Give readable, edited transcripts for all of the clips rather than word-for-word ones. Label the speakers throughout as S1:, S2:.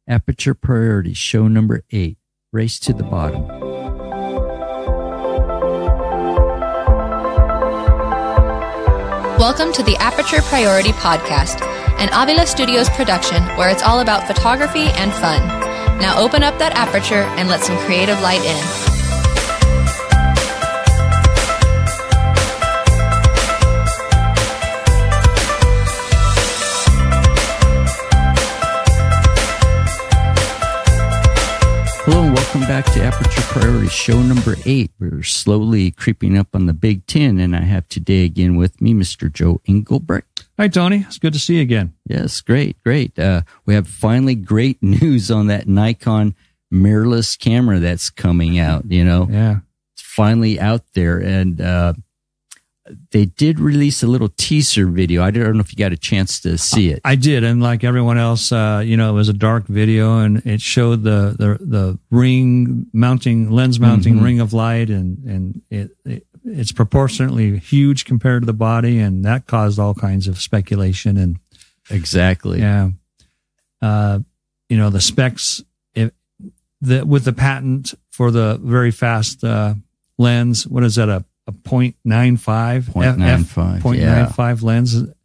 S1: Aperture Priority, show number 8, Race to the Bottom.
S2: Welcome to the Aperture Priority Podcast, an Avila Studios production where it's all about photography and fun. Now open up that aperture and let some creative light in.
S1: Hello and welcome back to Aperture Priority, show number 8. We're slowly creeping up on the Big 10, and I have today again with me Mr. Joe Engelbrecht.
S3: Hi, Tony. It's good to see you again.
S1: Yes, great. We have finally great news on that Nikon mirrorless camera that's coming out,
S3: Yeah.
S1: It's finally out there, and they did release a little teaser video. I don't know if you got a chance to see it.
S3: I did, and like everyone else, it was a dark video, and it showed the ring mounting, lens mounting ring of light, and it's proportionately huge compared to the body, and that caused all kinds of speculation. And
S1: exactly,
S3: yeah, the specs, with the patent for the very fast lens, what is that, a 0.95 0.95 lens, and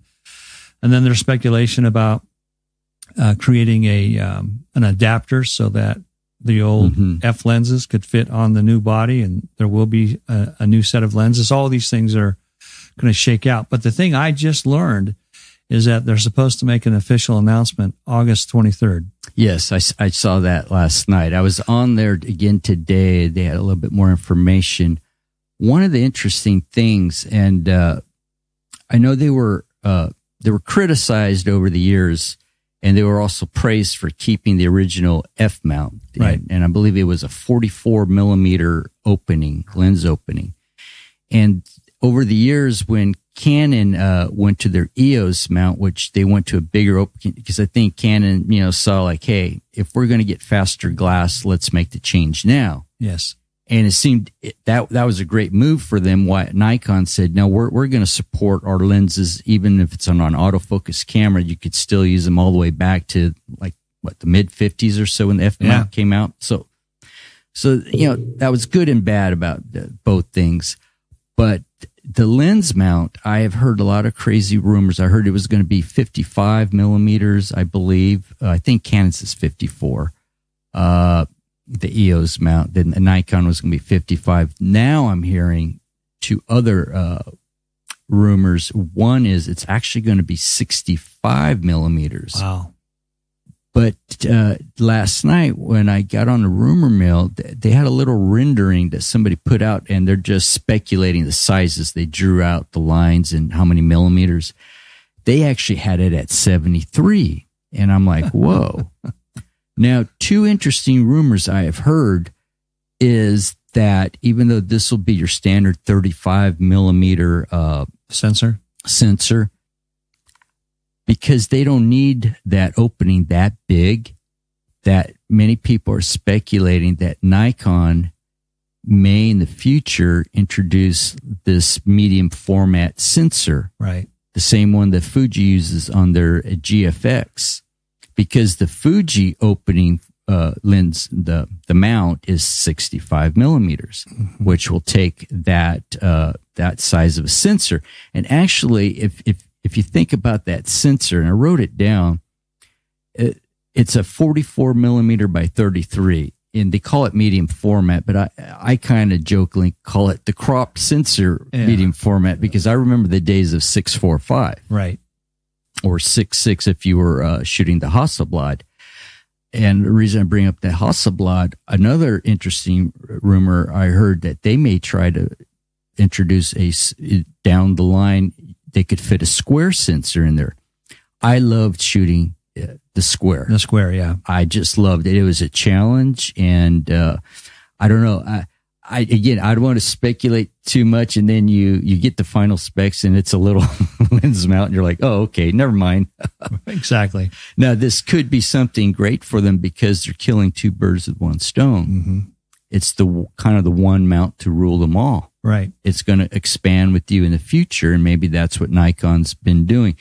S3: then there's speculation about creating an adapter so that the old f lenses could fit on the new body, and there will be a new set of lenses. All these things are going to shake out, but the thing I just learned is that they're supposed to make an official announcement August 23rd.
S1: Yes, I saw that last night. I was on there again today. They had a little bit more information. One of the interesting things, and I know they were criticized over the years, and they were also praised for keeping the original F mount.
S3: Right.
S1: And I believe it was a 44 millimeter lens opening. And over the years, when Canon went to their EOS mount, which they went to a bigger opening, because I think Canon, saw like, hey, if we're going to get faster glass, let's make the change now.
S3: Yes.
S1: And it seemed that was a great move for them. Why Nikon said, no, we're going to support our lenses, even if it's on an autofocus camera. You could still use them all the way back to the mid 50s or so when the F mount came out. So that was good and bad about both things. But the lens mount, I have heard a lot of crazy rumors. I heard it was going to be 55 millimeters, I believe. I think Canon's is 54. The EOS mount, then the Nikon was going to be 55. Now I'm hearing two other rumors. One is it's actually going to be 65 millimeters.
S3: Wow.
S1: But last night when I got on the rumor mill, they had a little rendering that somebody put out, and they're just speculating the sizes. They drew out the lines and how many millimeters. They actually had it at 73. And I'm like, whoa. Now, two interesting rumors I have heard is that even though this will be your standard 35 millimeter
S3: sensor,
S1: because they don't need that opening that big, that many people are speculating that Nikon may in the future introduce this medium format sensor.
S3: Right.
S1: The same one that Fuji uses on their GFX. Because the Fuji opening lens, the mount is 65 millimeters, which will take that size of a sensor. And actually, if you think about that sensor, and I wrote it down, it's a 44 millimeter by 33, and they call it medium format, but I kind of jokingly call it the cropped sensor medium format, because I remember the days of 645.
S3: Right.
S1: Or 6.6 if you were shooting the Hasselblad. And the reason I bring up the Hasselblad, another interesting rumor I heard that they may try to introduce down the line, they could fit a square sensor in there. I loved shooting the square.
S3: The square, yeah.
S1: I just loved it. It was a challenge, and I don't know. I don't want to speculate too much, and then you get the final specs and it's a little lens mount and you're like, oh, okay, never mind.
S3: Exactly.
S1: Now, this could be something great for them because they're killing two birds with one stone.
S3: Mm-hmm.
S1: It's the kind of the one mount to rule them all.
S3: Right.
S1: It's going to expand with you in the future, and maybe that's what Nikon's been doing.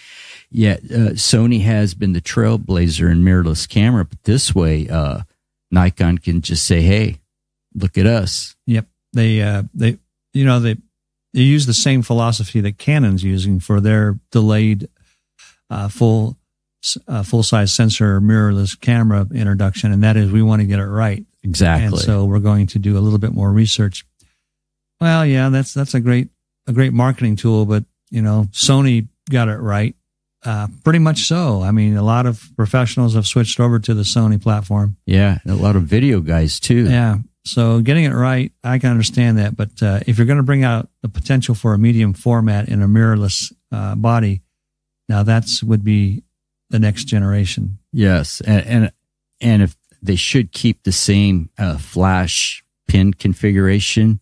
S1: Yeah, Sony has been the trailblazer in mirrorless camera, but this way, Nikon can just say, "Hey, look at us."
S3: Yep, they use the same philosophy that Canon's using for their delayed full size sensor mirrorless camera introduction, and that is we want to get it right.
S1: Exactly.
S3: And so we're going to do a little bit more research. Well, yeah, that's a great marketing tool, but Sony got it right. Pretty much so. I mean, a lot of professionals have switched over to the Sony platform.
S1: Yeah, a lot of video guys too.
S3: Yeah. So getting it right, I can understand that. But if you're going to bring out the potential for a medium format in a mirrorless body, now would be the next generation.
S1: Yes, and if they should keep the same flash pin configuration,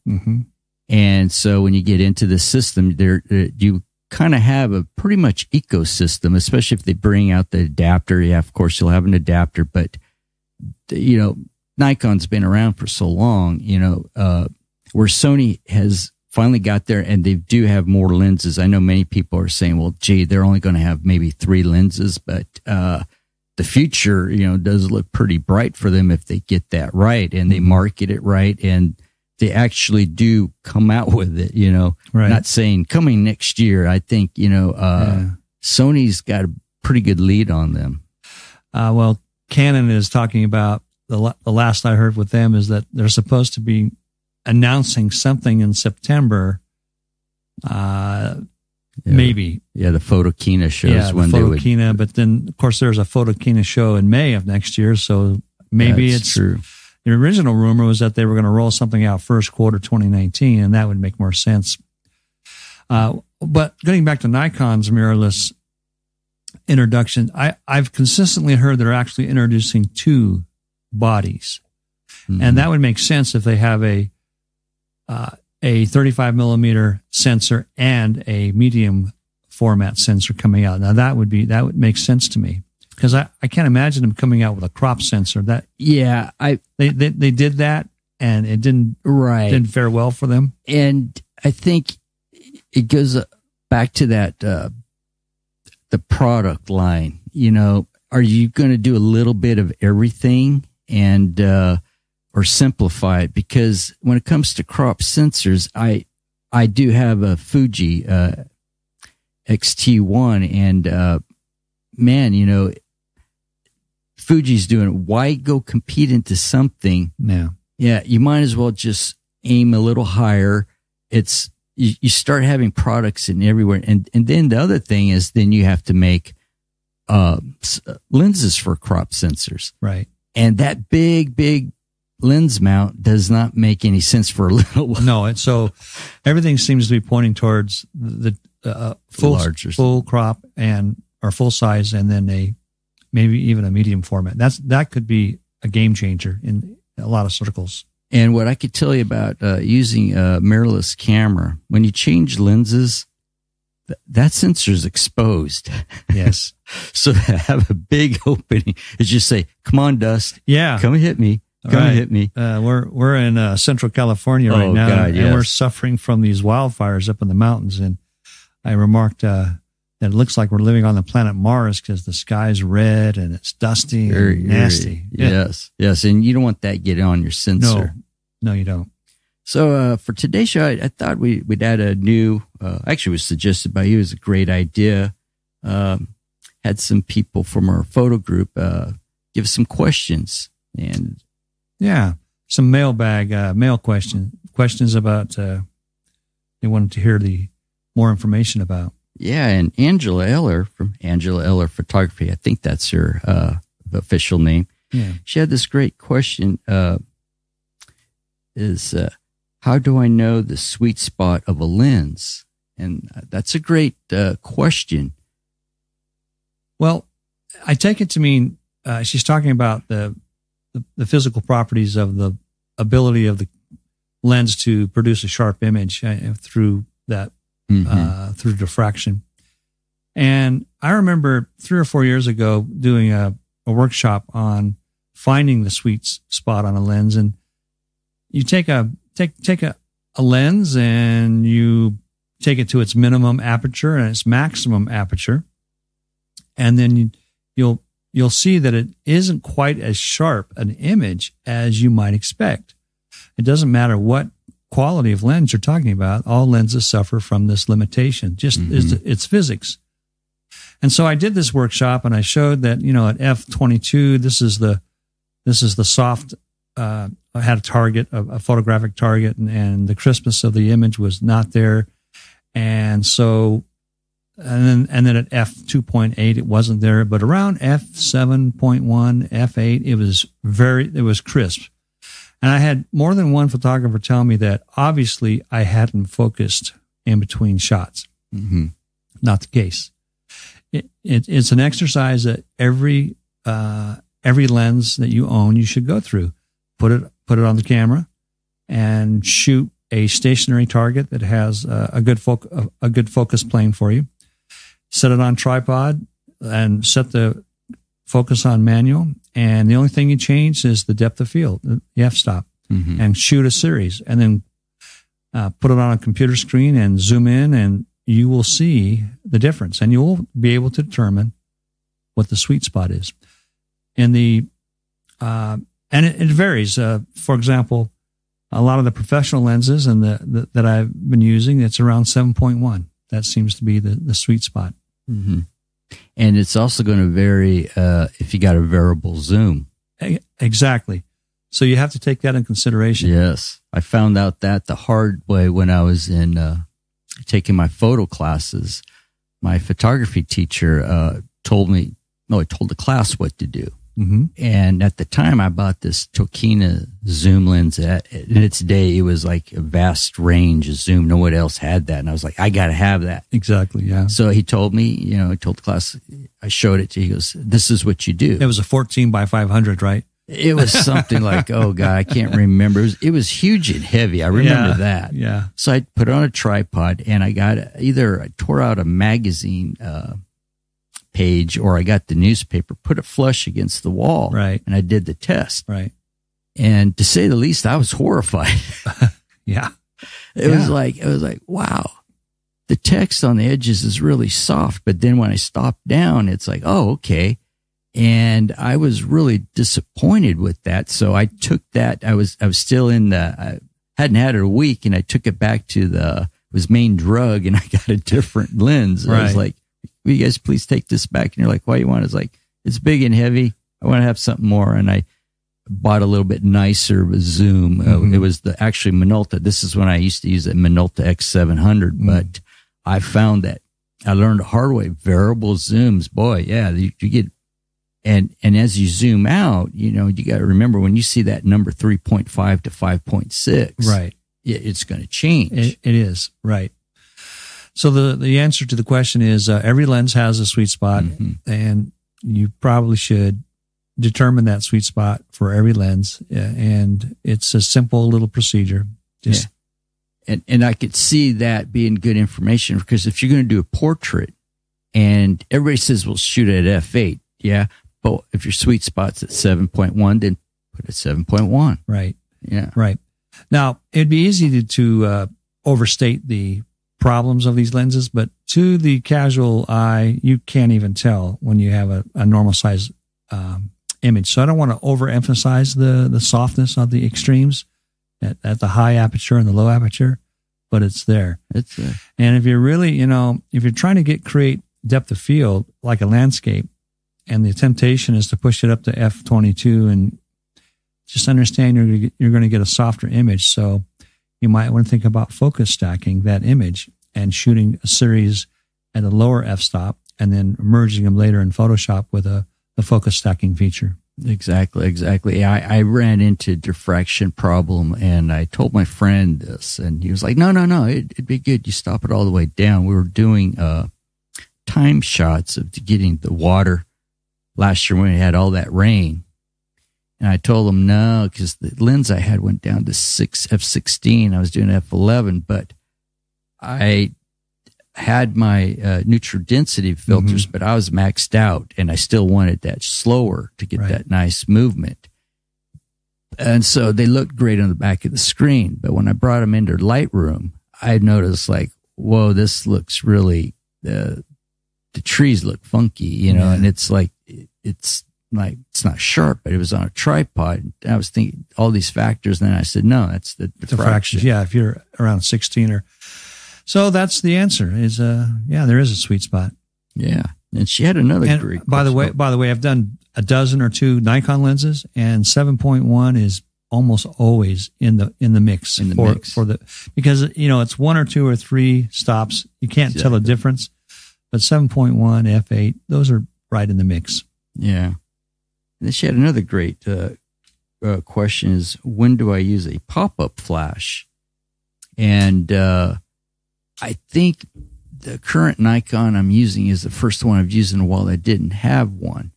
S1: and so when you get into the system, you kind of have a pretty much ecosystem, especially if they bring out the adapter. Yeah, of course you'll have an adapter, but Nikon's been around for so long, where Sony has finally got there, and they do have more lenses. I know many people are saying, well, gee, they're only going to have maybe 3 lenses, but the future, does look pretty bright for them if they get that right and they market it right and they actually do come out with it,
S3: Right.
S1: Not saying coming next year. I think, Sony's got a pretty good lead on them.
S3: Well, Canon is talking about the last I heard with them is that they're supposed to be announcing something in September. Maybe.
S1: Yeah, the Photokina shows when they would.
S3: Photokina, but then of course there's a Photokina show in May of next year, so maybe it's
S1: true.
S3: The original rumor was that they were going to roll something out first quarter 2019, and that would make more sense. But getting back to Nikon's mirrorless introduction, I've consistently heard they're actually introducing 2 bodies, and that would make sense if they have a 35 millimeter sensor and a medium format sensor coming out. Now that would make sense to me because I can't imagine them coming out with a crop sensor. They did that and it didn't fare well for them.
S1: And I think it goes back to that the product line. Are you going to do a little bit of everything and or simplify it? Because when it comes to crop sensors, I do have a Fuji XT1, and man, Fuji's doing it. Why go compete into something? Yeah, you might as well just aim a little higher. You start having products in everywhere, and then the other thing is then you have to make lenses for crop sensors,
S3: right? And
S1: that big lens mount does not make any sense for a little while.
S3: No, so everything seems to be pointing towards the full crop or full size, and then maybe even a medium format. That could be a game changer in a lot of circles.
S1: And what I could tell you about using a mirrorless camera, when you change lenses, that sensor is exposed.
S3: Yes.
S1: So to have a big opening is just say, "Come on, dust.
S3: Yeah,
S1: come and hit me. Come and hit me."
S3: We're in Central California right now,
S1: God, yes.
S3: And we're suffering from these wildfires up in the mountains. And I remarked that it looks like we're living on the planet Mars because the sky's red and it's dusty and nasty.
S1: Yes, and you don't want that getting on your sensor.
S3: No, you don't.
S1: So for today's show, I thought we'd add a new. Actually, it was suggested by you. It was a great idea. Had some people from our photo group give some questions, and
S3: some mail questions about they wanted to hear the more information about.
S1: Yeah, and Angela Eller from Angela Eller Photography, I think that's her official name.
S3: Yeah,
S1: she had this great question. How do I know the sweet spot of a lens? And that's a great question.
S3: Well, I take it to mean she's talking about the physical properties of the ability of the lens to produce a sharp image through that through diffraction. And I remember 3 or 4 years ago doing a workshop on finding the sweet spot on a lens, and you take a lens and you take it to its minimum aperture and its maximum aperture, and then you'll see that it isn't quite as sharp an image as you might expect. It doesn't matter what quality of lens you're talking about. All lenses suffer from this limitation. It's physics. And so I did this workshop, and I showed that, at f/22, this is the soft. I had a target, a photographic target, and the crispness of the image was not there. And so, and then at f/2.8, it wasn't there, but around f/7.1, f/8, it was crisp. And I had more than one photographer tell me that obviously I hadn't focused in between shots.
S1: Mm-hmm.
S3: Not the case. It's an exercise that every lens that you own, you should go through. Put it on the camera and shoot a stationary target that has a good focus plane for you. Set it on tripod and set the focus on manual. And the only thing you change is the depth of field, the f-stop, and shoot a series. And then put it on a computer screen and zoom in, and you will see the difference. And you will be able to determine what the sweet spot is. And it varies. For example, a lot of the professional lenses and that I've been using, it's around 7.1. That seems to be the sweet spot.
S1: Mm-hmm. And it's also going to vary if you got a variable zoom.
S3: Exactly. So you have to take that in consideration.
S1: Yes. I found out that the hard way when I was in taking my photo classes. My photography teacher told the class what to do.
S3: Mm-hmm.
S1: And at the time, I bought this Tokina zoom lens. In its day, it was like a vast range of zoom. No one else had that. And I was like, I got to have that.
S3: Exactly, yeah.
S1: So he told me, I told the class, I showed it to you. He goes, this is what you do.
S3: It was a 14 by 500, right?
S1: It was something like, oh, God, I can't remember. It was huge and heavy. I remember that.
S3: Yeah.
S1: So I put it on a tripod, and I tore out a magazine page, or I got the newspaper, put it flush against the wall.
S3: Right.
S1: And I did the test.
S3: Right.
S1: And to say the least, I was horrified.
S3: Yeah.
S1: It was like, wow, the text on the edges is really soft. But then when I stopped down, it's like, oh, okay. And I was really disappointed with that. So I took that. I was still I hadn't had it a week, and I took it back to it was Main Drug, and I got a different lens.
S3: Right.
S1: I was like, will you guys please take this back? And you're like, why you want it? It's like, it's big and heavy. I want to have something more. And I bought a little bit nicer zoom.
S3: Mm-hmm.
S1: It was actually Minolta. This is when I used to use a Minolta X700, but I found that I learned the hard way. Variable zooms, boy, yeah, you get, and as you zoom out, you got to remember when you see that number 3.5 to 5.6,
S3: right?
S1: It's going to change.
S3: It is, right. So the answer to the question is every lens has a sweet spot, and you probably should determine that sweet spot for every lens. And it's a simple little procedure.
S1: And I could see that being good information, because if you're going to do a portrait, and everybody says, well, shoot it at f/8. Yeah. But if your sweet spot's at 7.1, then put it at 7.1.
S3: Right.
S1: Yeah.
S3: Right. Now, it'd be easy to overstate the problems of these lenses, but to the casual eye, you can't even tell when you have a normal size image. So I don't want to overemphasize the softness of the extremes at the high aperture and the low aperture, but it's there.
S1: It's there.
S3: And if you're really, if you're trying to create depth of field like a landscape, and the temptation is to push it up to f/22, and just understand you're going to get a softer image. So you might want to think about focus stacking that image and shooting a series at a lower f-stop, and then merging them later in Photoshop with a focus stacking feature.
S1: Exactly. I ran into diffraction problem, and I told my friend this, and he was like, no, it'd be good. You stop it all the way down. We were doing time shots of getting the water last year when we had all that rain. And I told him no, because the lens I had went down to f/16. I was doing f/11, but I had my neutral density filters, but I was maxed out, and I still wanted that slower to get that nice movement. And so they looked great on the back of the screen. But when I brought them into Lightroom, I noticed like, whoa, this looks really the trees look funky, you know, and it's like it's not sharp, but it was on a tripod. I was thinking all these factors, and then I said, no, that's the diffraction.
S3: Yeah, if you're around 16 or so, that's the answer. Is there is a sweet spot.
S1: Yeah, and she had another great.
S3: By the way, I've done a dozen or two Nikon lenses, and 7.1 is almost always in the mix because it's 1 or 2 or 3 stops. You can't tell the difference, but 7.1 f8, those are right in the mix.
S1: Yeah. And then she had another great question: is when do I use a pop-up flash? And I think the current Nikon I'm using is the first one I've used in a while that didn't have one.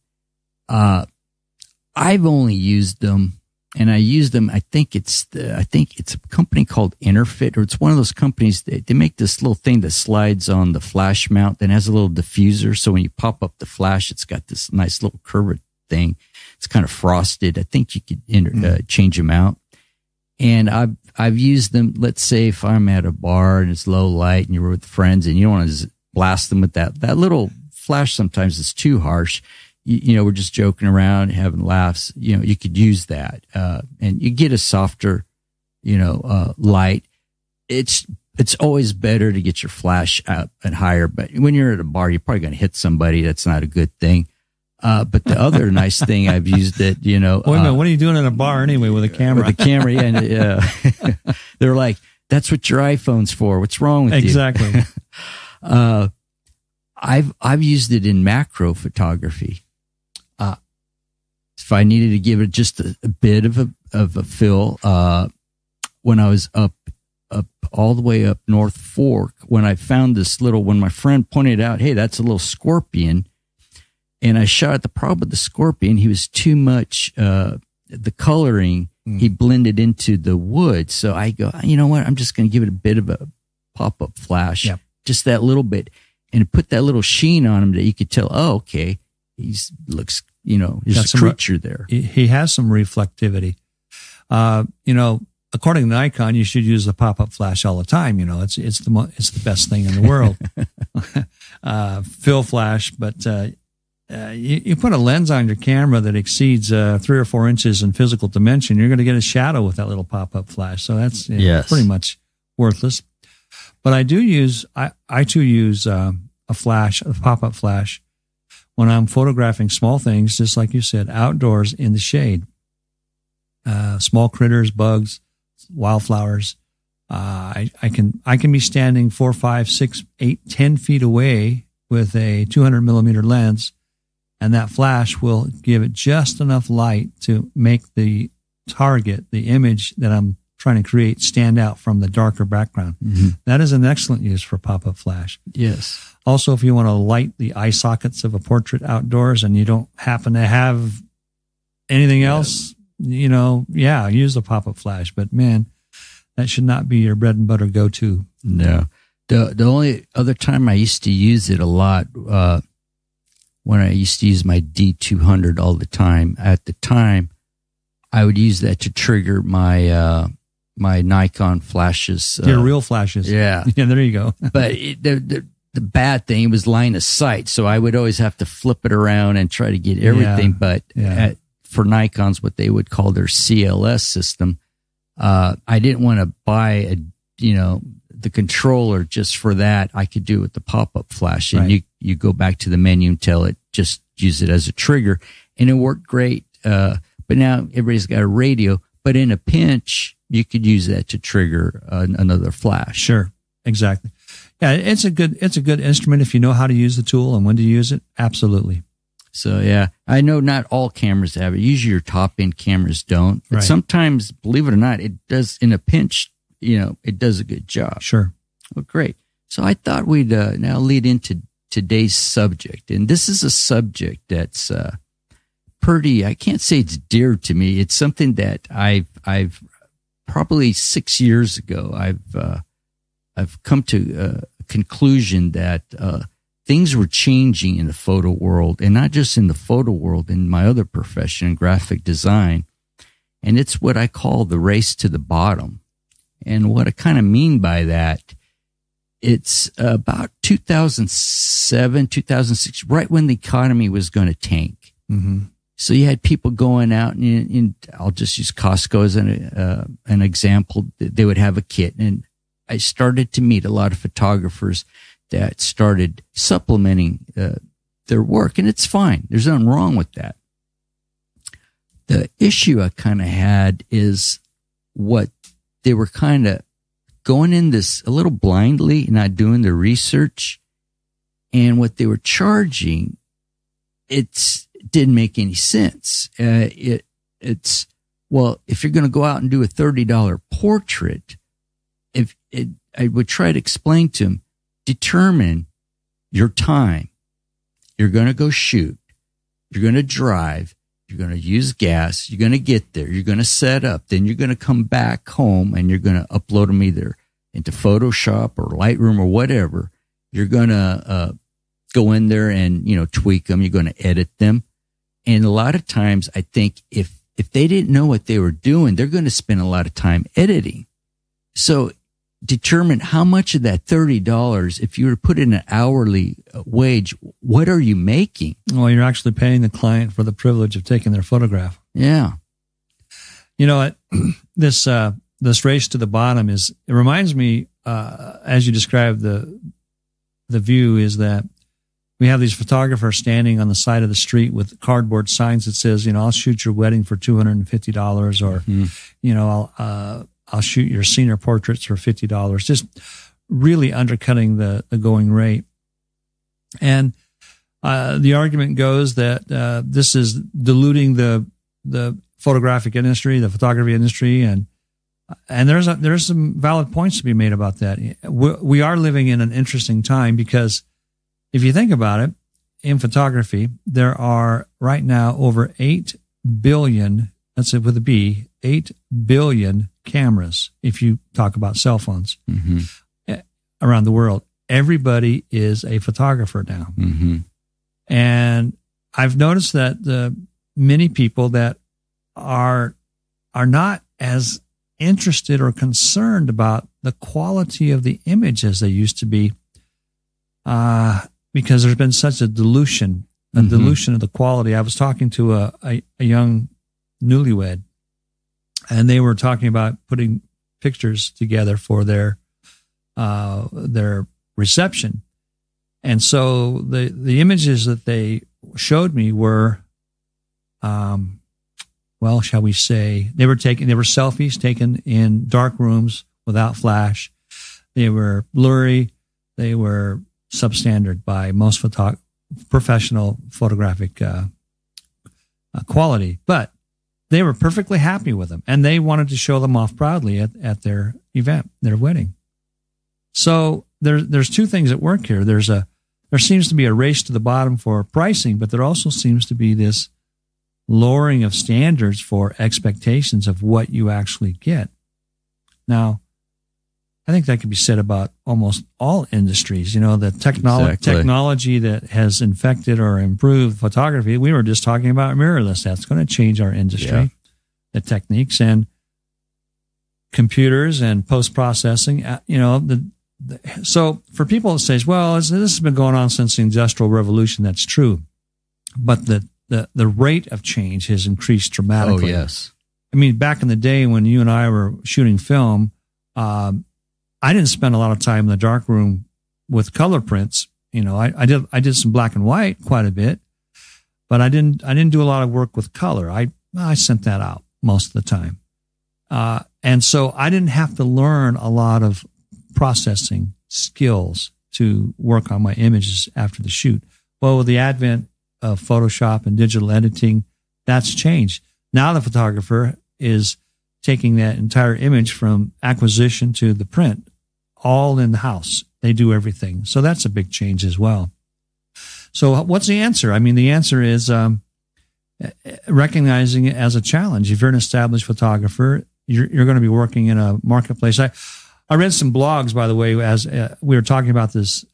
S1: I've only used them. And I use them. I think it's a company called Interfit, or it's one of those companies that they make this little thing that slides on the flash mount, that has a little diffuser. So when you pop up the flash, it's got this nice little curved thing. It's kind of frosted. I think you could change them out. And I've used them. Let's say if I'm at a bar and it's low light and you're with friends and you don't want to blast them with that little flash. Sometimes it's too harsh. We're just joking around, having laughs. You could use that, and you get a softer, light. It's always better to get your flash up and higher. But when you're at a bar, you're probably going to hit somebody. That's not a good thing. But the other nice thing I've used it, Wait a
S3: minute, what are you doing in a bar anyway with a camera?
S1: With a camera, and they're like, "That's what your iPhone's for. What's wrong with you?"
S3: Exactly.
S1: I've used it in macro photography. If I needed to give it just a bit of a fill, when I was up all the way up North Fork, when I found when my friend pointed out, hey, that's a little scorpion, and I shot the problem with the scorpion, he was too much, the coloring, he blended into the wood. So I go, you know what? I'm just going to give it a bit of a pop-up flash, just that little bit, and put that little sheen on him that you could tell, oh, okay, looks, there's a creature there.
S3: He has some reflectivity. According to Nikon, you should use the pop-up flash all the time. It's the best thing in the world. Fill flash, but you put a lens on your camera that exceeds 3 or 4 inches in physical dimension, you're going to get a shadow with that little pop-up flash. So that's pretty much worthless. But I too use a pop-up flash, when I'm photographing small things, just like you said, outdoors in the shade, small critters, bugs, wildflowers. I can be standing 4, 5, 6, 8, 10 feet away with a 200 millimeter lens, and that flash will give it just enough light to make the target, the image that I'm trying to create, stand out from the darker background. Mm-hmm. That is an excellent use for pop-up flash.
S1: Yes.
S3: Also, if you want to light the eye sockets of a portrait outdoors and you don't happen to have anything else, use the pop-up flash. But man, that should not be your bread and butter go-to.
S1: No. The only other time I used to use it a lot, when I used to use my D200 all the time, at the time, I would use that to trigger my my Nikon flashes.
S3: Your real flashes.
S1: Yeah.
S3: Yeah, there you go.
S1: But the bad thing was line of sight. So I would always have to flip it around and try to get everything. For Nikon's, what they would call their CLS system, I didn't want to buy the controller just for that. I could do it with the pop-up flash, and you go back to the menu and tell it, just use it as a trigger, and it worked great. But now everybody's got a radio, but in a pinch, you could use that to trigger another flash.
S3: Sure. Exactly. Yeah. It's a good instrument if you know how to use the tool and when to use it. Absolutely.
S1: So yeah, I know not all cameras have it. Usually your top end cameras don't, but sometimes, believe it or not, it does in a pinch, it does a good job.
S3: Sure.
S1: Well, great. So I thought we'd now lead into today's subject. And this is a subject that's, pretty, I can't say it's dear to me. It's something that I've probably 6 years ago, I've come to a conclusion that things were changing in the photo world, and not just in the photo world, in my other profession, graphic design. And it's what I call the race to the bottom. And what I kind of mean by that it's about 2007, 2006, right when the economy was going to tank.
S3: Mm-hmm.
S1: So you had people going out and I'll just use Costco as an example. They would have a kit, and I started to meet a lot of photographers that started supplementing their work, and it's fine. There's nothing wrong with that. The issue I kind of had is what they were kind of going in this a little blindly, not doing the research, and what they were charging, didn't make any sense. It's well, if you're going to go out and do a $30 portrait, I would try to explain to them, determine your time. You're going to go shoot. You're going to drive. You're going to use gas. You're going to get there. You're going to set up. Then you're going to come back home and you're going to upload them either into Photoshop or Lightroom or whatever. You're going to go in there and, tweak them. You're going to edit them. And a lot of times I think if they didn't know what they were doing, they're going to spend a lot of time editing. So determine how much of that $30, if you were to put in an hourly wage, what are you making?
S3: Well, you're actually paying the client for the privilege of taking their photograph.
S1: Yeah.
S3: You know what? This race to the bottom it reminds me, as you described the view, is that we have these photographers standing on the side of the street with cardboard signs that says, I'll shoot your wedding for $250, or, mm-hmm. I'll shoot your senior portraits for $50, just really undercutting the going rate. And the argument goes that this is diluting the photographic industry, the photography industry, and there's some valid points to be made about that. We are living in an interesting time because if you think about it, in photography, there are right now over 8 billion, that's it with a B, 8 billion cameras, if you talk about cell phones, mm-hmm. around the world. Everybody is a photographer now.
S1: Mm-hmm.
S3: And I've noticed that many people that are not as interested or concerned about the quality of the image as they used to be, because there's been such a dilution of the quality. I was talking to a young newlywed, and they were talking about putting pictures together for their reception. And so the images that they showed me were, shall we say, they were selfies taken in dark rooms without flash. They were blurry. They were substandard by most professional photographic quality, but they were perfectly happy with them, and they wanted to show them off proudly at their event, their wedding. So there's two things at work here. There seems to be a race to the bottom for pricing, but there also seems to be this lowering of standards for expectations of what you actually get. Now, I think that could be said about almost all industries. The technology that has infected or improved photography. We were just talking about mirrorless. That's going to change our industry. Yeah. The techniques and computers and post-processing, so for people that say, well, this has been going on since the Industrial Revolution. That's true. But the rate of change has increased dramatically.
S1: Oh, yes.
S3: I mean, back in the day when you and I were shooting film, I didn't spend a lot of time in the darkroom with color prints. I did some black and white quite a bit, but I didn't do a lot of work with color. I sent that out most of the time. And so I didn't have to learn a lot of processing skills to work on my images after the shoot. Well, with the advent of Photoshop and digital editing, that's changed. Now the photographer is taking that entire image from acquisition to the print, all in the house. They do everything. So that's a big change as well. So what's the answer? I mean, the answer is recognizing it as a challenge. If you're an established photographer, you're going to be working in a marketplace. I read some blogs, by the way, as we were talking about this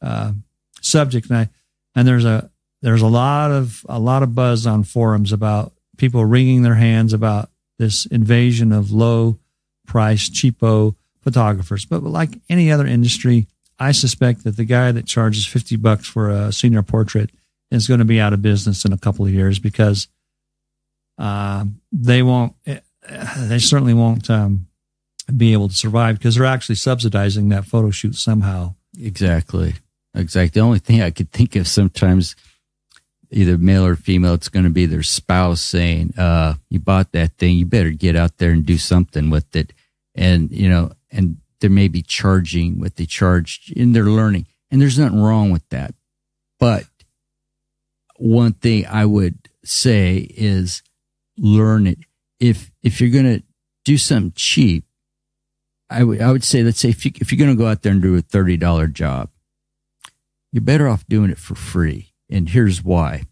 S3: subject, and there's a lot of buzz on forums about people wringing their hands about this invasion of low price, cheapo photographers. But like any other industry, I suspect that the guy that charges $50 for a senior portrait is going to be out of business in a couple of years because they certainly won't be able to survive because they're actually subsidizing that photo shoot somehow.
S1: Exactly. The only thing I could think of sometimes, either male or female, it's going to be their spouse saying, you bought that thing, you better get out there and do something with it. And, and they may be charging what they charged in their learning. And there's nothing wrong with that. But one thing I would say is learn it. If you're going to do something cheap, I would say, let's say if you're going to go out there and do a $30 job, you're better off doing it for free. And here's why.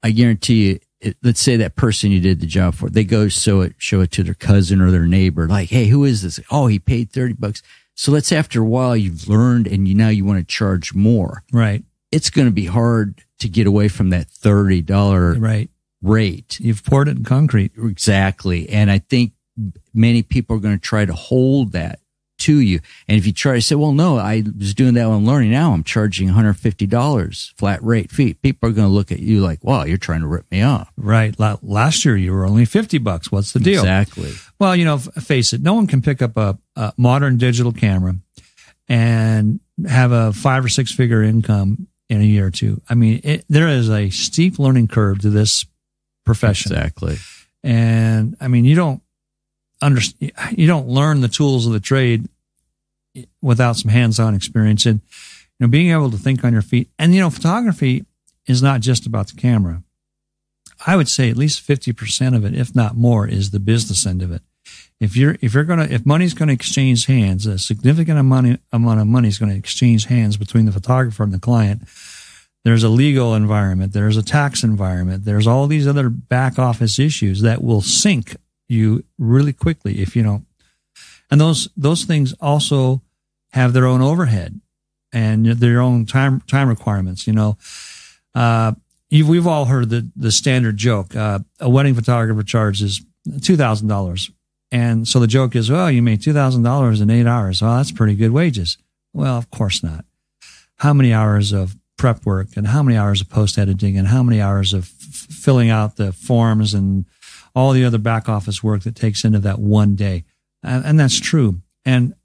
S1: I guarantee you, let's say that person you did the job for, they go show it to their cousin or their neighbor, like, hey, who is this? Oh, he paid $30. So let's say after a while you've learned and now you want to charge more.
S3: Right.
S1: It's going to be hard to get away from that $30 rate.
S3: You've poured it in concrete.
S1: Exactly. And I think many people are going to try to hold that to you. And if you try to say, well, no, I was doing that when I'm learning. Now I'm charging $150 flat rate fee. People are going to look at you like, wow, you're trying to rip me off.
S3: Right. Last year you were only $50. What's the deal?
S1: Exactly.
S3: Well, face it. No one can pick up a modern digital camera and have a 5 or 6 figure income in a year or two. I mean, there is a steep learning curve to this profession.
S1: Exactly.
S3: And I mean, you don't learn the tools of the trade without some hands-on experience. And, being able to think on your feet. And, photography is not just about the camera. I would say at least 50% of it, if not more, is the business end of it. If money's going to exchange hands, a significant amount of money is going to exchange hands between the photographer and the client. There's a legal environment. There's a tax environment. There's all these other back office issues that will sink you really quickly if you don't. And those things also have their own overhead and their own time requirements. We've all heard the standard joke. A wedding photographer charges $2,000. And so the joke is, well, you made $2,000 in 8 hours. Well, that's pretty good wages. Well, of course not. How many hours of prep work and how many hours of post editing and how many hours of filling out the forms and all the other back office work that takes into that one day. And that's true. And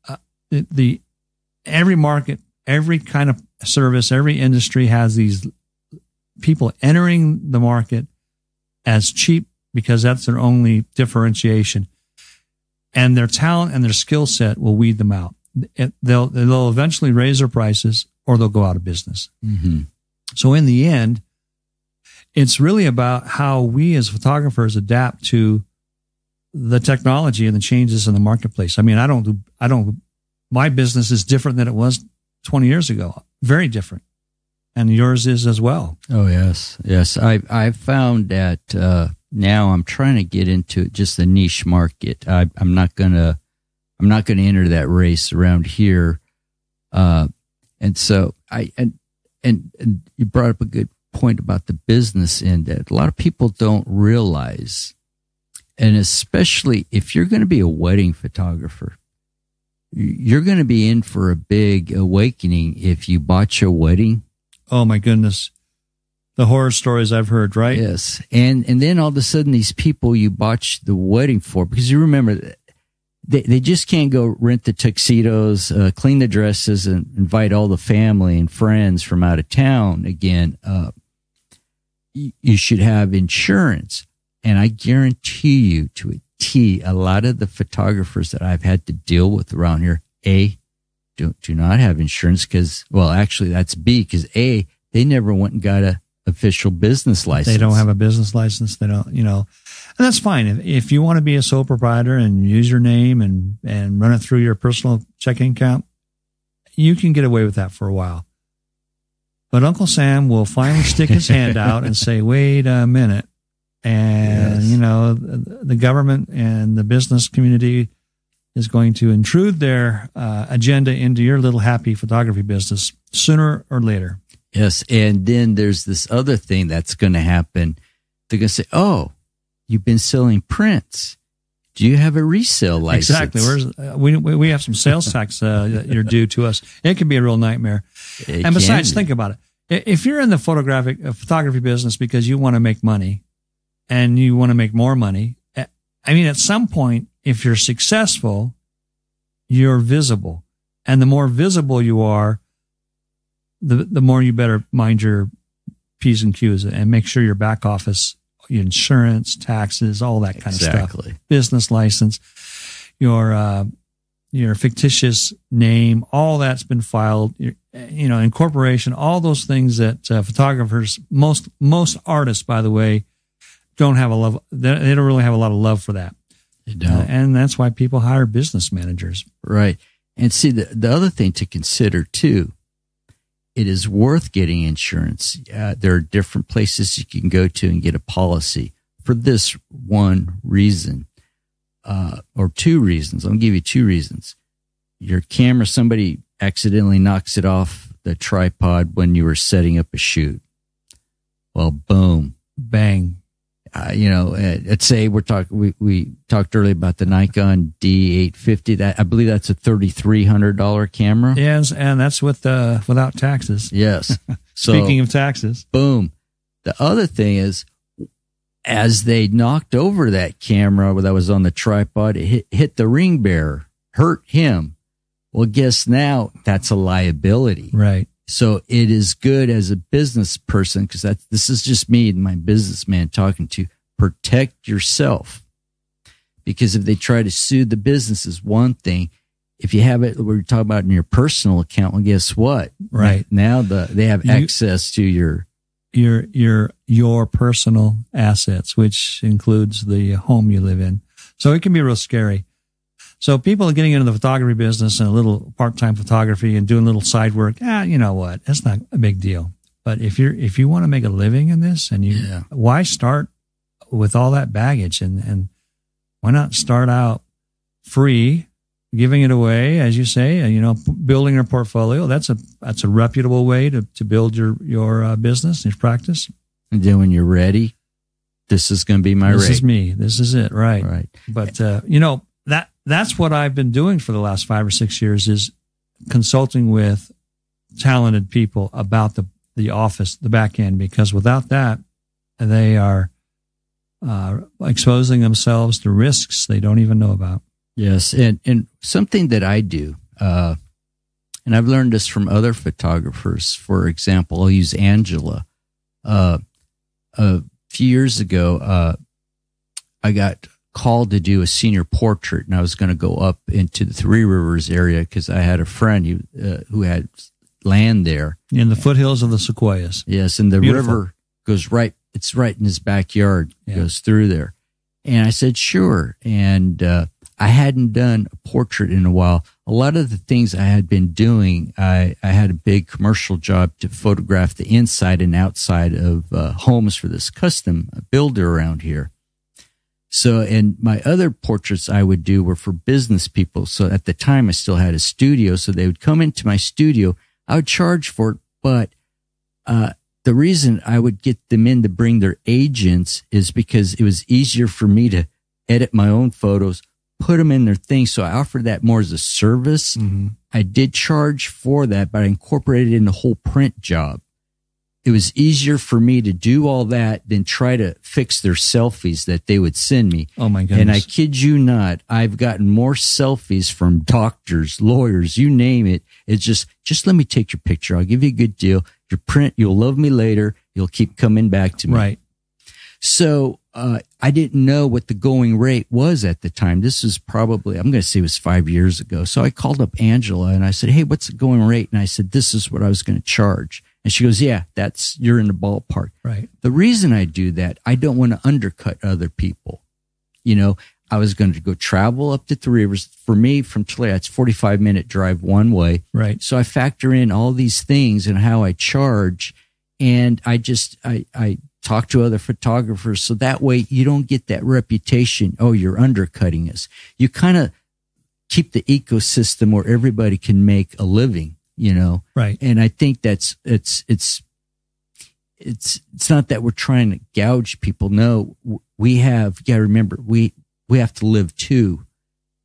S3: every market, every kind of service, every industry has these people entering the market as cheap because that's their only differentiation. And their talent and their skill set will weed them out. They'll eventually raise their prices or they'll go out of business.
S1: Mm-hmm.
S3: So in the end, it's really about how we as photographers adapt to the technology and the changes in the marketplace. I mean, my business is different than it was 20 years ago. Very different. And yours is as well.
S1: Oh, yes. Yes. I've found that, now I'm trying to get into just the niche market. I'm not going to enter that race around here. And so and you brought up a good point about the business end that a lot of people don't realize. And especially if you're going to be a wedding photographer, you're going to be in for a big awakening if you botch a wedding.
S3: Oh my goodness. The horror stories I've heard, right?
S1: Yes. And then all of a sudden these people you botch the wedding for, because you remember they just can't go rent the tuxedos, clean the dresses and invite all the family and friends from out of town again. You should have insurance. And I guarantee you to a T, a lot of the photographers that I've had to deal with around here, do not have insurance because, well, actually that's B, because they never went and got a official business license.
S3: They don't have a business license. They don't, and that's fine. If you want to be a sole proprietor and use your name and run it through your personal checking account, you can get away with that for a while. But Uncle Sam will finally stick his hand out and say, wait a minute. And, yes. The government and the business community is going to intrude their agenda into your little happy photography business sooner or later.
S1: Yes. And then there's this other thing that's going to happen. They're going to say, oh, you've been selling prints. Do you have a resale license?
S3: Exactly. We have some sales tax that you're due to us. It can be a real nightmare. And besides, think about it. If you're in the photography business because you want to make money and you want to make more money, I mean, at some point, if you're successful, you're visible. And the more visible you are, the more you better mind your P's and Q's and make sure your back office, your insurance, taxes, all that kind of stuff, business license, your fictitious name, all that's been filed, incorporation, all those things that photographers, most artists, by the way, don't have a love. They don't really have a lot of love for that.
S1: They don't.
S3: And that's why people hire business managers.
S1: Right. And see, the other thing to consider too, it is worth getting insurance. There are different places you can go to and get a policy for this one reason, or two reasons. I'm going to give you two reasons. Your camera, somebody accidentally knocks it off the tripod when you were setting up a shoot. Well, boom,
S3: bang.
S1: Let's say we talked earlier about the Nikon D850. That I believe that's a $3,300 camera.
S3: Yes, and that's without taxes.
S1: Yes. So,
S3: speaking of taxes,
S1: boom. The other thing is, as they knocked over that camera that was on the tripod, it hit the ring bearer, hurt him. Well, guess now that's a liability,
S3: right?
S1: So it is good as a business person, because this is just me and my businessman talking to, protect yourself. Because if they try to sue the business is one thing. If you have it, we're talking about in your personal account, well, guess what?
S3: Right.
S1: Now they have access to
S3: your personal assets, which includes the home you live in. So it can be real scary. So people are getting into the photography business and a little part-time photography and doing a little side work. You know what? That's not a big deal. But if you want to make a living in this, and why start with all that baggage, and why not start out free, giving it away, as you say, building your portfolio. That's a reputable way to build your business, your practice.
S1: And then when you're ready, this is going to be my rate.
S3: This is me. This is it. Right.
S1: Right.
S3: But, that's what I've been doing for the last 5 or 6 years, is consulting with talented people about the office, the back end, because without that, they are exposing themselves to risks they don't even know about.
S1: Yes. And something that I do, and I've learned this from other photographers. For example, I'll use Angela. A few years ago, I got called to do a senior portrait, and I was going to go up into the Three Rivers area because I had a friend who had land there
S3: in the foothills of the Sequoias.
S1: Yes, and the river goes right. It's right in his backyard. Goes through there, and I said sure. And I hadn't done a portrait in a while. A lot of the things I had been doing, I had a big commercial job to photograph the inside and outside of homes for this custom builder around here. So, and my other portraits I would do were for business people. So at the time I still had a studio. So they would come into my studio. I would charge for it. But, the reason I would get them in to bring their agents is because it was easier for me to edit my own photos, put them in their thing. So I offered that more as a service. Mm-hmm. I did charge for that, but I incorporated it in the whole print job. It was easier for me to do all that than try to fix their selfies that they would send me.
S3: Oh my goodness.
S1: And I kid you not, I've gotten more selfies from doctors, lawyers, you name it. It's just let me take your picture. I'll give you a good deal. Your print, you'll love me later. You'll keep coming back to me.
S3: Right.
S1: So, I didn't know what the going rate was at the time. This is probably, I'm going to say it was 5 years ago. So I called up Angela and I said, hey, what's the going rate? And I said, this is what I was going to charge. And she goes, yeah, you're in the ballpark.
S3: Right.
S1: The reason I do that, I don't want to undercut other people. I was going to go travel up to Three Rivers. For me, from Toledo, it's 45-minute drive one way.
S3: Right.
S1: So I factor in all these things and how I charge. And I talk to other photographers. So that way you don't get that reputation. Oh, you're undercutting us. You kind of keep the ecosystem where everybody can make a living.
S3: Right.
S1: And I think it's not that we're trying to gouge people. No, you got to remember, we we have to live too.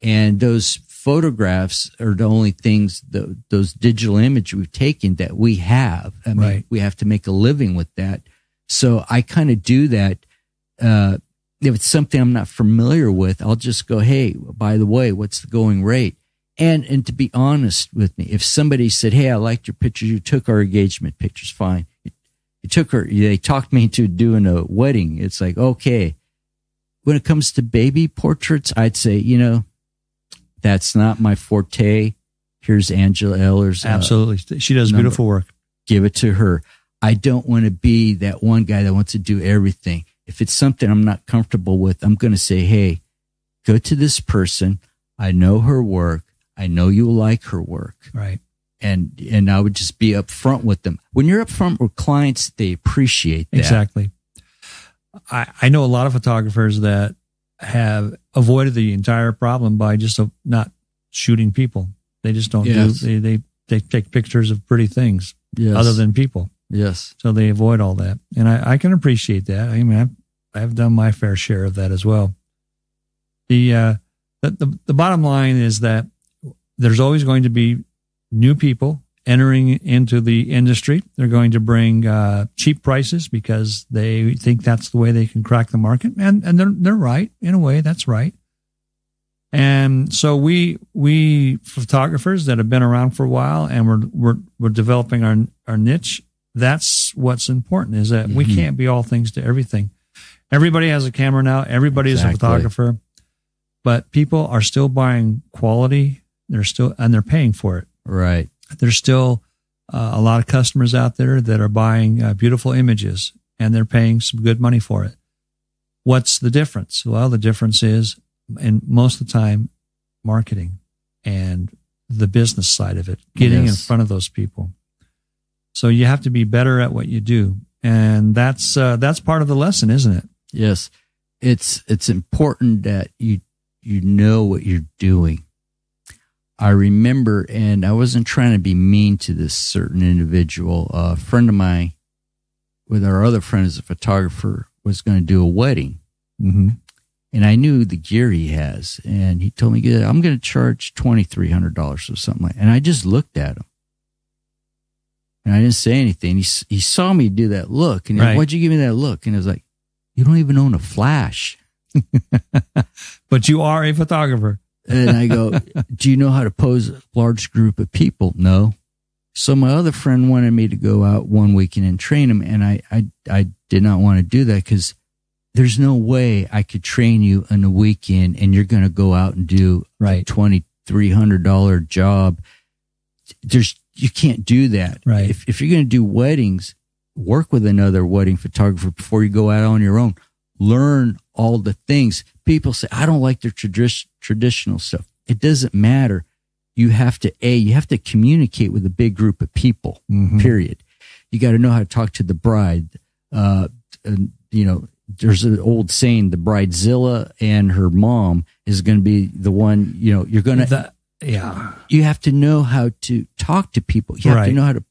S1: And those photographs are the only things, those digital images we've taken that we have. I mean,
S3: right.
S1: We have to make a living with that. So I kind of do that. If it's something I'm not familiar with, I'll just go, hey, by the way, what's the going rate? And to be honest with me, if somebody said, hey, I liked your pictures, you took our engagement pictures, fine. They talked me into doing a wedding. It's like, okay. When it comes to baby portraits, I'd say, that's not my forte. Here's Angela Eller's.
S3: Absolutely. She does
S1: number.
S3: Beautiful work.
S1: Give it to her. I don't want to be that one guy that wants to do everything. If it's something I'm not comfortable with, I'm going to say, hey, go to this person. I know her work. I know you'll like her work.
S3: Right.
S1: And I would just be upfront with them. When you're upfront with clients, they appreciate that.
S3: Exactly. I know a lot of photographers that have avoided the entire problem by just not shooting people. They just don't they take pictures of pretty things other than people.
S1: Yes.
S3: So they avoid all that. And I can appreciate that. I mean, I've done my fair share of that as well. The bottom line is that there's always going to be new people entering into the industry. They're going to bring cheap prices because they think that's the way they can crack the market, and they're right in a way. That's right. And so we photographers that have been around for a while and we're developing our niche. That's what's important, is that we can't be all things to everything. Everybody has a camera now. Everybody is a photographer, but people are still buying quality. They're paying for it.
S1: Right.
S3: There's still a lot of customers out there that are buying beautiful images, and they're paying some good money for it. What's the difference? Well, the difference is, and most of the time, marketing and the business side of it, getting in front of those people. So you have to be better at what you do, and that's part of the lesson, isn't it?
S1: Yes, it's important that you know what you're doing. I remember, and I wasn't trying to be mean to this certain individual. A friend of mine, with our other friend as a photographer, was going to do a wedding.
S3: Mm-hmm.
S1: And I knew the gear he has. And he told me, I'm going to charge $2,300 or something like that. And I just looked at him. And I didn't say anything. He saw me do that look. And he said, why'd you give me that look? And I was like, you don't even own a flash.
S3: But you are a photographer.
S1: And I go, do you know how to pose a large group of people? No. So my other friend wanted me to go out one weekend and train him. And I did not want to do that because there's no way I could train you on a weekend and you're going to go out and do a $2,300 job. You can't do that.
S3: Right.
S1: If you're going to do weddings, work with another wedding photographer before you go out on your own. Learn all the things. People say, I don't like their traditional stuff. It doesn't matter. You have to communicate with a big group of people, period. You got to know how to talk to the bride. There's an old saying, the bridezilla and her mom is going to be the one, you're going to, you have to know how to talk to people. You have to know how to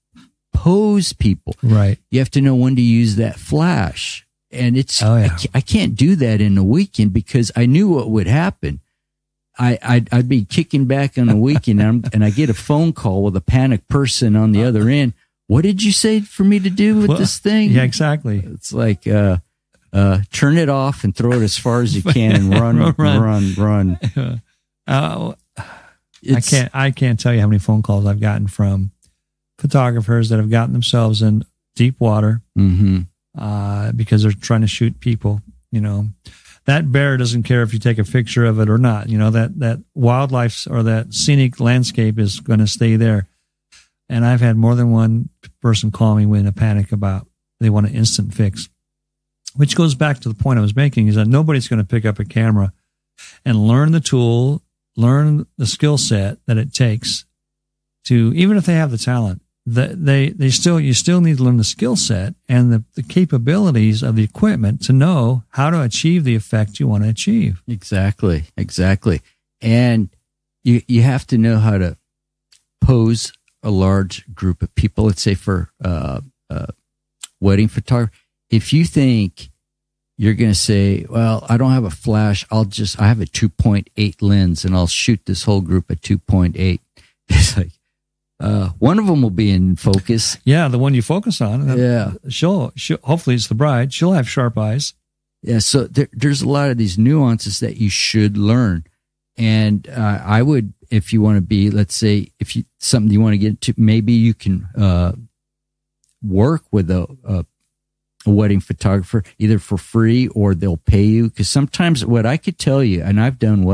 S1: pose people.
S3: Right.
S1: You have to know when to use that flash. And I can't do that in a weekend because I knew what would happen. I'd be kicking back on the weekend and I get a phone call with a panicked person on the other end. What did you say for me to do with this thing?
S3: Yeah, exactly.
S1: It's like, turn it off and throw it as far as you can and run.
S3: I can't tell you how many phone calls I've gotten from photographers that have gotten themselves in deep water. Because they're trying to shoot people. That bear doesn't care if you take a picture of it or not. That wildlife or that scenic landscape is going to stay there. And I've had more than one person call me in a panic about they want an instant fix, which goes back to the point I was making, is that nobody's going to pick up a camera and learn the tool, learn the skill set that it takes to, even if they have the talent, you still need to learn the skill set and the capabilities of the equipment to know how to achieve the effect you want to achieve.
S1: Exactly. And you have to know how to pose a large group of people. Let's say for wedding photography, if you think you're going to say, well, I don't have a flash. I have a 2.8 lens and I'll shoot this whole group at 2.8. It's like, one of them will be in focus.
S3: Yeah. The one you focus on.
S1: Yeah.
S3: She'll hopefully it's the bride. She'll have sharp eyes.
S1: Yeah. So there's a lot of these nuances that you should learn. And, I would, if you want to be, let's say, something you want to get into, maybe you can, work with a wedding photographer either for free or they'll pay you. Because sometimes what I could tell you, and I've done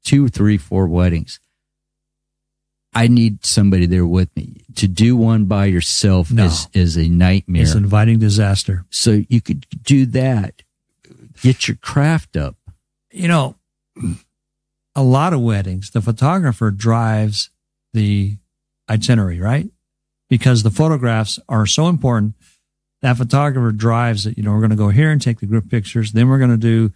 S1: 2, 3, 4 weddings. I need somebody there with me. To do one by yourself is a nightmare.
S3: It's inviting disaster.
S1: So you could do that. Get your craft up.
S3: You know, a lot of weddings, the photographer drives the itinerary, right? Because the photographs are so important. That photographer drives it. You know, we're going to go here and take the group pictures. Then we're going to do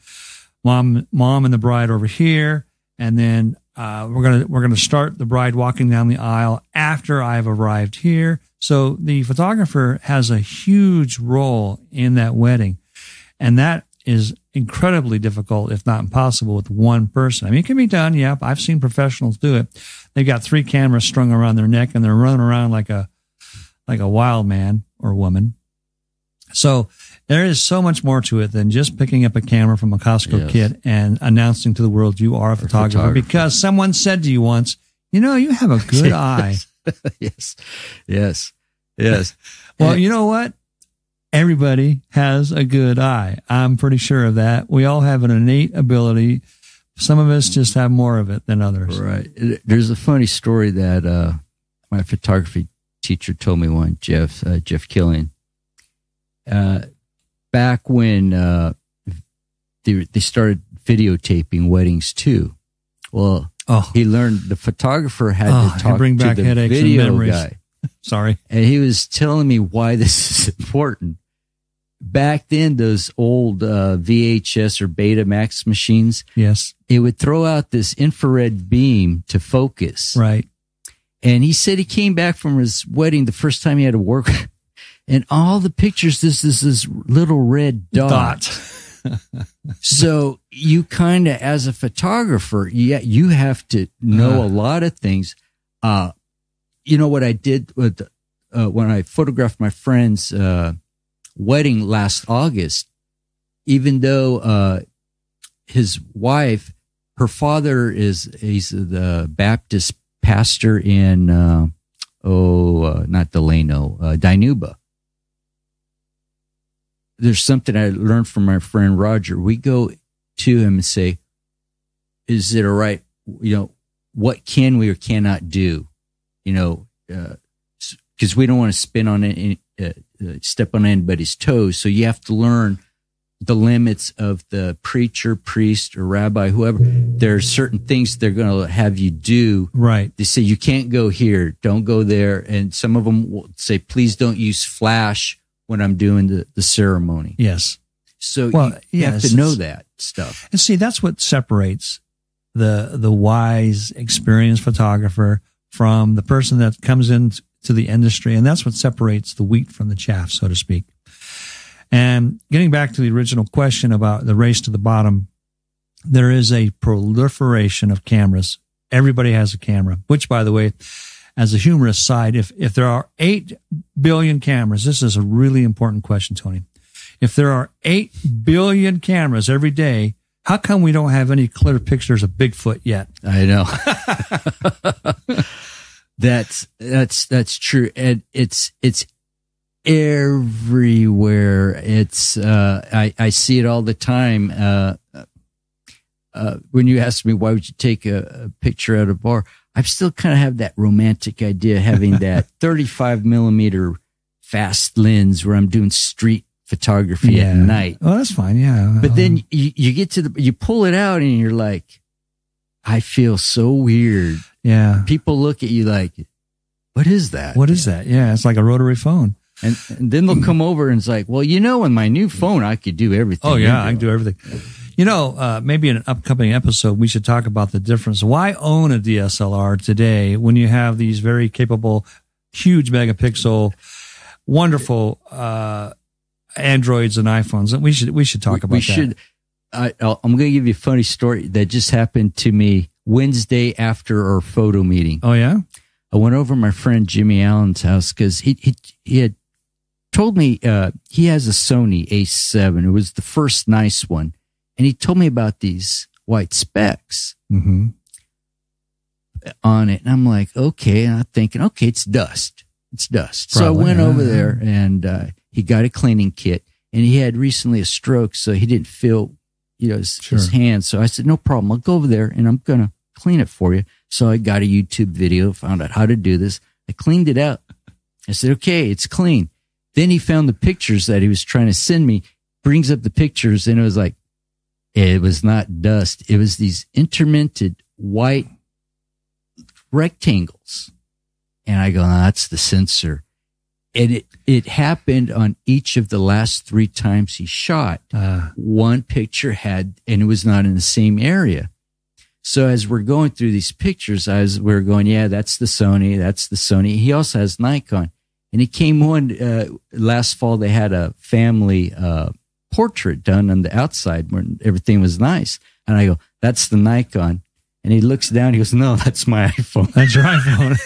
S3: mom and the bride over here. And then, we're going to start the bride walking down the aisle after I've arrived here. So the photographer has a huge role in that wedding. And that is incredibly difficult, if not impossible, with one person. I mean, it can be done. Yeah. I've seen professionals do it. They've got 3 cameras strung around their neck and they're running around like a wild man or woman. So there is so much more to it than just picking up a camera from a Costco kit and announcing to the world you are a photographer because someone said to you once, you know, you have a good eye.
S1: Yes.
S3: Well, you know what? Everybody has a good eye. I'm pretty sure of that. We all have an innate ability. Some of us just have more of it than others.
S1: Right. There's a funny story that my photography teacher told me one, Jeff Killian. Back when they started videotaping weddings too. Well, he learned the photographer had to talk to the video guy.
S3: Sorry.
S1: And he was telling me why this is important. Back then, those old VHS or Betamax machines,
S3: yes,
S1: it would throw out this infrared beam to focus.
S3: Right.
S1: And he said he came back from his wedding the first time he had to work. And all the pictures, this little red dot. So you kind of, as a photographer, you have to know a lot of things. You know what I did with when I photographed my friend's wedding last August, even though his wife, her father he's the Baptist pastor in not Delano, Dinuba. There's something I learned from my friend Roger. We go to him and say, is it all right? You know, what can we or cannot do? You know, because we don't want to step on anybody's toes. So you have to learn the limits of the preacher, priest, or rabbi, whoever. There are certain things they're going to have you do.
S3: Right.
S1: They say, you can't go here. Don't go there. And some of them will say, please don't use flash when I'm doing the ceremony.
S3: Yes.
S1: So you have to know that stuff.
S3: And see, that's what separates the wise, experienced photographer from the person that comes into the industry. And that's what separates the wheat from the chaff, so to speak. And getting back to the original question about the race to the bottom, there is a proliferation of cameras. Everybody has a camera, which, by the way, as a humorous side, if there are 8 billion cameras, this is a really important question, Tony. If there are 8 billion cameras every day, how come we don't have any clear pictures of Bigfoot yet?
S1: I know. That's true. And it's everywhere. It's, I see it all the time. When you ask me, why would you take a picture at a bar? I still kind of have that romantic idea, having that 35 millimeter fast lens where I'm doing street photography at night.
S3: Oh, that's fine. Yeah.
S1: But then you get to you pull it out and you're like, I feel so weird.
S3: Yeah.
S1: People look at you like, what is that?
S3: What is that? Yeah. It's like a rotary phone.
S1: And then they'll come over and it's like, well, you know, on my new phone, I could do everything.
S3: Oh yeah. I can do everything. You know, maybe in an upcoming episode, we should talk about the difference. Why own a DSLR today when you have these very capable, huge megapixel, wonderful, Androids and iPhones. We should talk about that.
S1: I'm going to give you a funny story that just happened to me Wednesday after our photo meeting.
S3: Oh, yeah?
S1: I went over to my friend Jimmy Allen's house because he had told me he has a Sony A7. It was the first nice one. And he told me about these white specks on it. And I'm like, okay. And I'm thinking, okay, it's dust. It's dust. Probably, so I went over there and he got a cleaning kit. And he had recently a stroke, so he didn't feel, his hands. So I said, no problem. I'll go over there and I'm going to clean it for you. So I got a YouTube video, found out how to do this. I cleaned it out. I said, okay, it's clean. Then he found the pictures that he was trying to send me, brings up the pictures, and it was like, it was not dust. It was these intermittent white rectangles. And I go, that's the sensor. And it happened on each of the last 3 times he shot. One picture had, and it was not in the same area. So as we're going through these pictures, we're going, yeah, that's the Sony. That's the Sony. He also has Nikon. And he came on, last fall, they had a family, portrait done on the outside where everything was nice. And I go, that's the Nikon. And he looks down, he goes, no, that's my iPhone.
S3: That's your iPhone.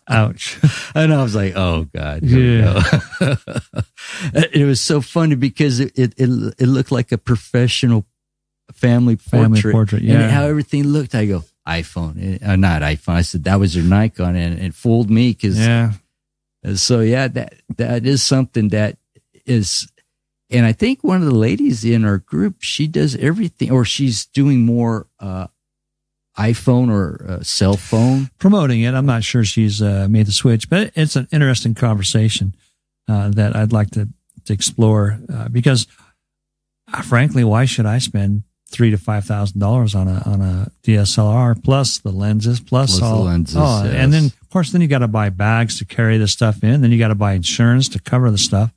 S3: Ouch.
S1: And I was like, oh God. Yeah. It was so funny because it looked like a professional family portrait.
S3: Yeah.
S1: And how everything looked, I go, iPhone, not iPhone. I said, that was your Nikon. And it fooled me because, so yeah, that is something that is, and I think one of the ladies in our group, she does everything, or she's doing more, iPhone or cell phone.
S3: Promoting it. I'm not sure she's made the switch, but it's an interesting conversation that I'd like to explore because frankly, why should I spend $3,000 to $5,000 on a DSLR plus the lenses plus all the lenses? Oh, yes. And then of course, then you got to buy bags to carry the stuff in. Then you got to buy insurance to cover the stuff.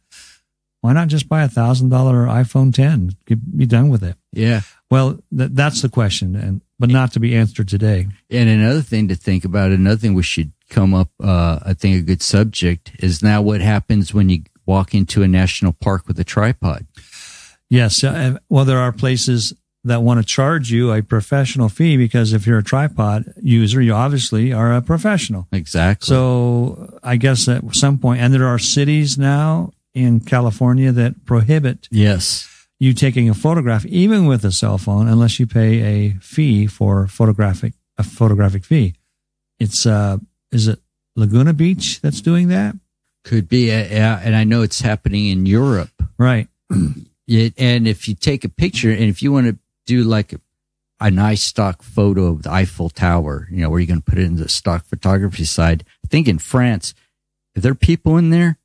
S3: Why not just buy $1,000 iPhone 10? Be done with it.
S1: Yeah.
S3: Well, that's the question, but not to be answered today.
S1: And another thing to think about, another thing we should come up, I think a good subject is now what happens when you walk into a national park with a tripod.
S3: Yes. Well, there are places that want to charge you a professional fee because if you're a tripod user, you obviously are a professional.
S1: Exactly.
S3: So I guess at some point, and there are cities now in California that prohibit you taking a photograph, even with a cell phone, unless you pay a fee for a photographic fee. It's is it Laguna Beach that's doing that?
S1: Could be, and I know it's happening in Europe,
S3: right?
S1: And if you take a picture, and if you want to do like a nice stock photo of the Eiffel Tower, where you're going to put it in the stock photography side. I think in France, if there are people in there,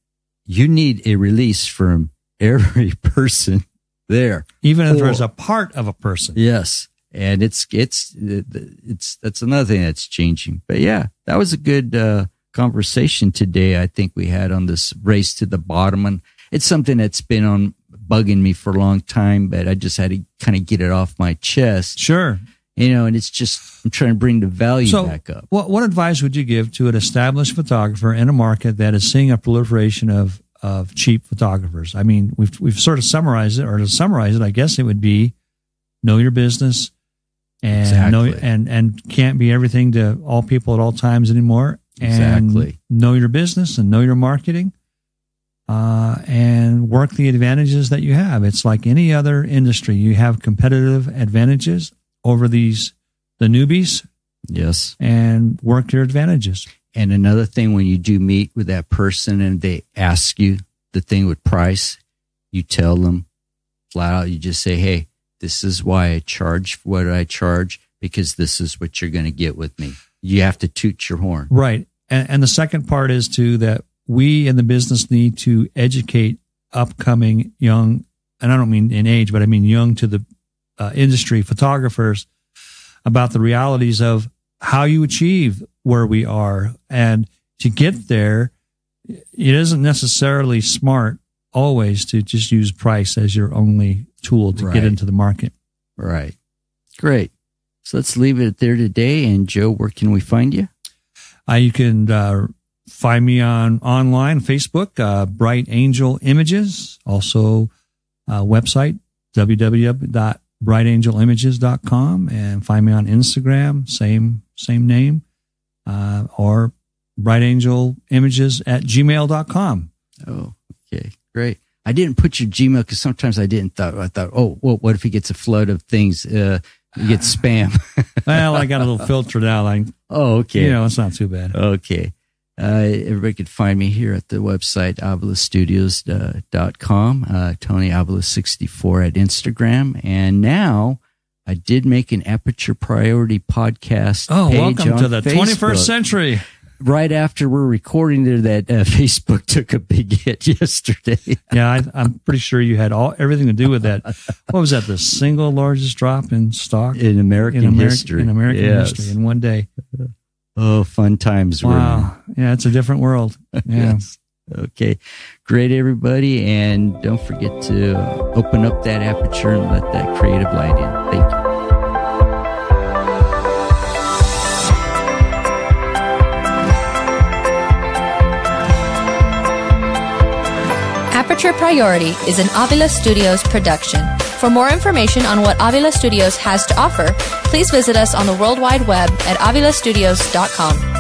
S1: you need a release from every person there,
S3: even if there's a part of a person.
S1: Yes, and it's that's another thing that's changing. But yeah, that was a good conversation today. I think we had on this race to the bottom, and it's something that's been bugging me for a long time. But I just had to kind of get it off my chest.
S3: Sure,
S1: and it's just I'm trying to bring the value back up.
S3: What advice would you give to an established photographer in a market that is seeing a proliferation of cheap photographers? I mean, we've sort of summarized it, or to summarize it, I guess it would be know your business and and can't be everything to all people at all times anymore. And know your business and know your marketing, and work the advantages that you have. It's like any other industry. You have competitive advantages over the newbies.
S1: Yes. And
S3: work your advantages.
S1: And another thing, when you do meet with that person and they ask you the thing with price, you tell them flat out, you just say, hey, this is why I charge what I charge, because this is what you're going to get with me. You have to toot your horn. Right.
S3: And the second part is that we in the business need to educate upcoming young, and I don't mean in age, but I mean young to the industry photographers about the realities of how you achieve where we are. And to get there, it isn't necessarily smart always to just use price as your only tool to get into the market.
S1: Right. Great. So let's leave it there today. And Joe, where can we find you?
S3: You can find me online, Facebook, Bright Angel Images, also website, www.brightangelimages.com, and find me on Instagram, same name, or brightangelimages@gmail.com.
S1: Oh, okay, great. I didn't put your Gmail because sometimes I thought, oh, well, what if he gets a flood of things? You get spam.
S3: Well, I got a little filter now.
S1: Oh, okay.
S3: It's not too bad.
S1: Okay. Everybody could find me here at the website, avilastudios.com, Tony Avila64 at Instagram. And now I did make an Aperture Priority podcast page
S3: welcome to the
S1: Facebook.
S3: 21st century.
S1: Right after we're recording there, that Facebook took a big hit yesterday.
S3: Yeah, I'm pretty sure you had everything to do with that. What was that? The single largest drop in stock
S1: in American history.
S3: In American history in one day.
S1: Oh, fun times.
S3: Wow. Yeah, it's a different world. Yeah.
S1: Yes. Okay. Great, everybody. And don't forget to open up that aperture and let that creative light in. Thank you.
S2: Aperture Priority is an Avila Studios production. For more information on what Avila Studios has to offer, please visit us on the World Wide Web at avilastudios.com.